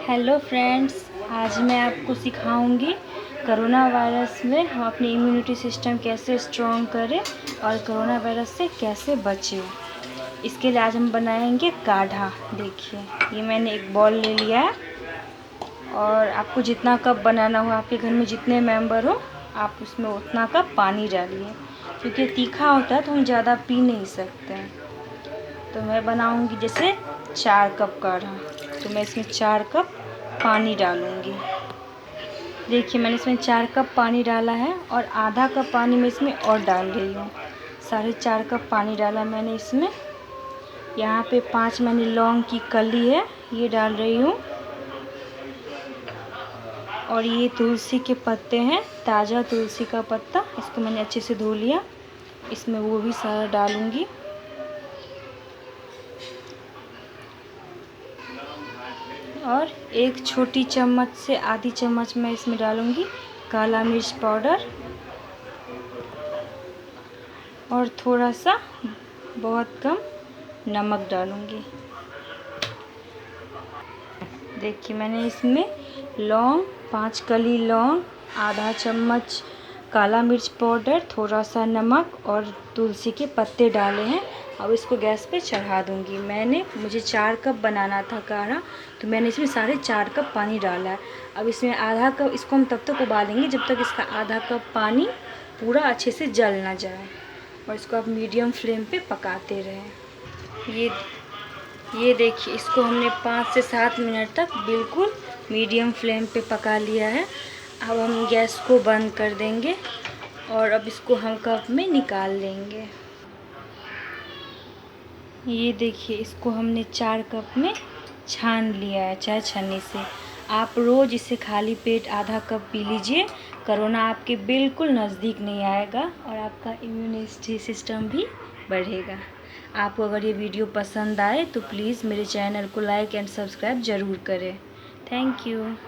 Hello friends, आज मैं आपको सिखाऊंगी कोरोना वायरस में हम अपनी इम्यूनिटी सिस्टम कैसे स्ट्रॉन्ग करें और कोरोना वायरस से कैसे बचें। इसके लिए आज हम बनाएंगे काढ़ा। देखिए, ये मैंने एक बॉल ले लिया है और आपको जितना कप बनाना हो, आपके घर में जितने मेंबर हो, आप उसमें उतना कप पानी डालिए, क्योंकि तीखा होता है तो हम ज़्यादा पी नहीं सकते हैं। तो मैं बनाऊंगी जैसे 4 कप काढ़ा, तो मैं इसमें 4 कप पानी डालूंगी। देखिए, मैंने इसमें 4 कप पानी डाला है और आधा कप पानी मैं इसमें और डाल रही हूँ। 4.5 कप पानी डाला मैंने इसमें। यहाँ पे 5 मैंने लौंग की कली है, ये डाल रही हूँ। और ये तुलसी के पत्ते हैं, ताज़ा तुलसी का पत्ता, इसको मैंने अच्छे से धो लिया, इसमें वो भी सारा डालूँगी। और 1 छोटी चम्मच से आधी चम्मच मैं इसमें डालूँगी काला मिर्च पाउडर और थोड़ा सा बहुत कम नमक डालूँगी। देखिए, मैंने इसमें लौंग, 5 कली लौंग, आधा चम्मच काला मिर्च पाउडर, थोड़ा सा नमक और तुलसी के पत्ते डाले हैं। अब इसको गैस पे चढ़ा दूँगी। मुझे 4 कप बनाना था काढ़ा, तो मैंने इसमें 4.5 कप पानी डाला है। अब इसमें आधा कप, इसको हम तब तक उबालेंगे जब तक इसका आधा कप पानी पूरा अच्छे से जल ना जाए, और इसको आप मीडियम फ्लेम पे पकाते रहें। ये देखिए, इसको हमने 5 से 7 मिनट तक बिल्कुल मीडियम फ्लेम पे पका लिया है। अब हम गैस को बंद कर देंगे और अब इसको हम कप में निकाल लेंगे। ये देखिए, इसको हमने 4 कप में छान लिया है चाय छन्नी से। आप रोज़ इसे खाली पेट आधा कप पी लीजिए। कोरोना आपके बिल्कुल नज़दीक नहीं आएगा और आपका इम्यूनिटी सिस्टम भी बढ़ेगा। आपको अगर ये वीडियो पसंद आए तो प्लीज़ मेरे चैनल को लाइक एंड सब्सक्राइब ज़रूर करें। Thank you.